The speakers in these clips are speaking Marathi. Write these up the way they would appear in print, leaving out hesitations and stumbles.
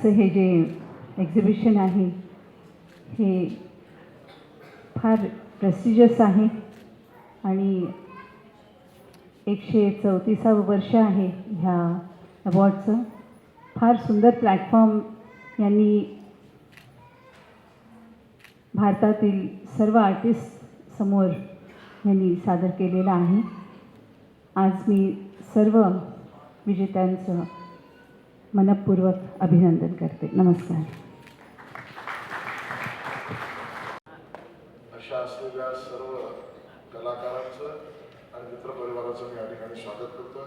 प्रकारचं हे जे एक्झिबिशन आहे हे फार प्रेस्टिजियस आहे आणि 134वं वर्ष आहे ह्या अवॉर्डचं. फार सुंदर प्लॅटफॉर्म यांनी भारतातील सर्व आर्टिस्ट समोर यांनी सादर केलेला आहे. आज मी सर्व विजेत्यांचं मनपूर्वक अभिनंदन करते. नमस्कार. अशा असलेल्या सर्व कलाकारांचं आणि मित्रपरिवाराचं मी या ठिकाणी स्वागत करतो.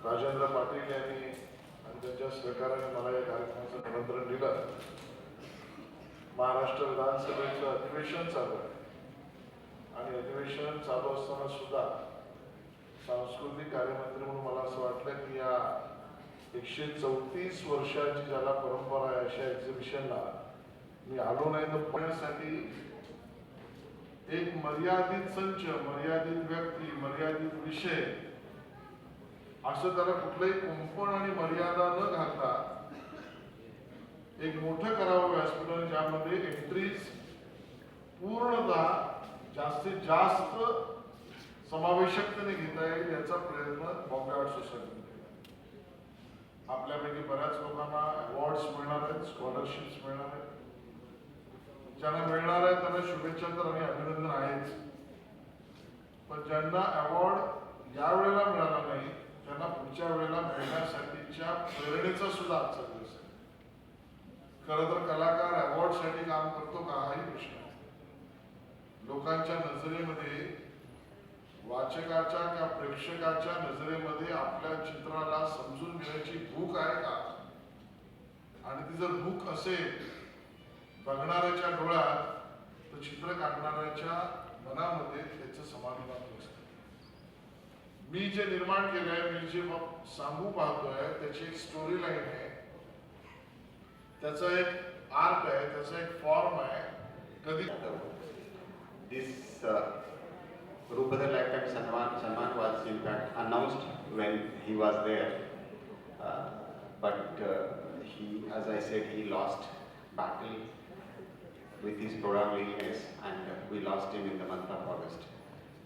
राजेंद्र पाटील यांनी आणि त्यांच्या सहकार्याने मला या कार्यक्रमाचं निमंत्रण दिलं. महाराष्ट्र विधानसभेचं अधिवेशन चालू आहे आणि अधिवेशन चालू असताना सुद्धा सांस्कृतिक कार्यमंत्री म्हणून मला असं वाटलं की या 134 वर्षाची ज्याला परंपरा आहे अशा एक्झिबिशनला मी आलो नाही तर पुण्यासाठी एक मर्यादित संच, मर्यादित व्यक्ती, मर्यादित विषय असं त्याला कुठलंही कुंपण आणि मर्यादा न घालता एक मोठं करावं व्यासपीठ ज्यामध्ये एंट्रीज पूर्णतः जास्तीत जास्त समावेशकतेने घेता येईल याचा प्रयत्न बॉम्बे आर्ट सोसायटीने केला. आपल्यापैकी बऱ्याच लोकांना अवॉर्ड्स मिळणार आहेत, स्कॉलरशिप्स मिळणार आहेत. ज्यांना मिळणार आहे त्यांना शुभेच्छा तर आणि अभिनंदन आहेच, पण ज्यांना अवॉर्ड या वेळेला मिळाला नाही त्यांना पुढच्या वेळेला मिळण्यासाठीच्या प्रेरणेचा सुद्धा आजचा दिवस आहे. खरं तर कलाकार अवॉर्डसाठी काम करतो का हाही प्रश्न आहे. लोकांच्या नजरेमध्ये, वाचकाच्या किंवा प्रेक्षकाच्या नजरेमध्ये आपल्या चित्राला समजून घेण्याची भूक आहे का, आणि ती जर भूक असेल बघणाऱ्याच्या डोळ्यात तर चित्र काढणाऱ्याच्या मनामध्ये त्याचं समाधान असतं. मी जे निर्माण केलंय, मी जे सांगू पाहतोय त्याची एक स्टोरी लाईन आहे, त्याचा एक आर्ट आहे, त्याचा एक फॉर्म आहे. कधी This Rupert Lifetime Sanman was in fact announced when he was there, but he, as I said, he lost battle with his prolonged illness, and we lost him in the month of August.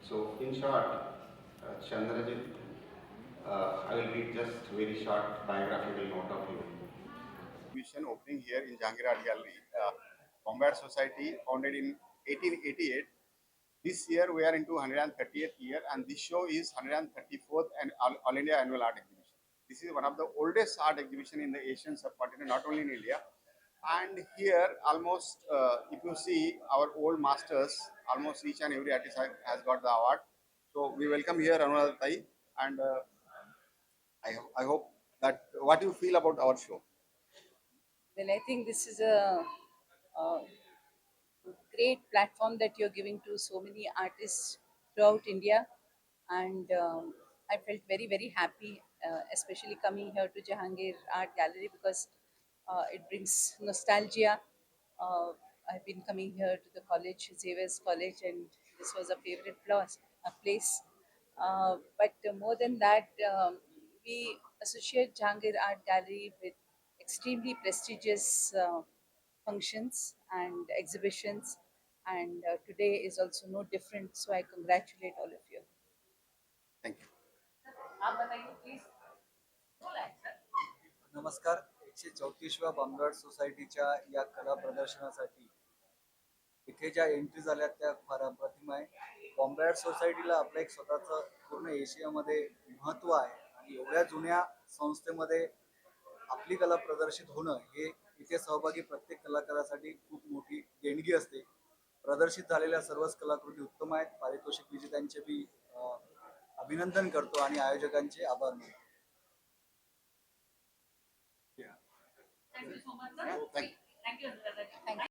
So, in short, Chandrajit, I will read just very short biographical note of him. Exhibition opening here in Jahangir Art Gallery, Bombay Art Society, founded in 1888. This year we are into 138th year, and this show is 134th and All India Annual Art Exhibition. This is one of the oldest art exhibition in the Asian subcontinent, not only in India. And here, almost, if you see our old masters, almost each and every artist has got the award. So we welcome here Anuradha Tai, and I hope that what you feel about our show. Well, I think this is a great platform that you're giving to so many artists throughout India, and I felt very, very happy, especially coming here to Jahangir Art Gallery, because it brings nostalgia. I've been coming here to the college, Xavier's College, and this was a favorite place. But more than that, we associate Jahangir Art Gallery with extremely prestigious functions and exhibitions, and today is also no different. So I congratulate all of you. Thank you. Please. नमस्कार. 134व्या बॉम्बे आर्ट सोसायटीच्या या कला प्रदर्शनासाठी इथे ज्या एंट्री झाल्या त्या फार अप्रतिम आहे. बॉम्बे आर्ट सोसायटीला आपलं एक स्वतःचं पूर्ण एशियामध्ये महत्त्व आहे, आणि एवढ्या जुन्या संस्थेमध्ये आपली कला प्रदर्शित होणं हे इथे सहभागी प्रत्येक कलाकारासाठी खूप मोठी देणगी असते. प्रदर्शित झालेल्या सर्वच कलाकृती उत्तम आहेत. पारितोषिक विजेत्यांचे मी अभिनंदन करतो आणि आयोजकांचे आभार मानतो. Thank you so much, sir. Thank you.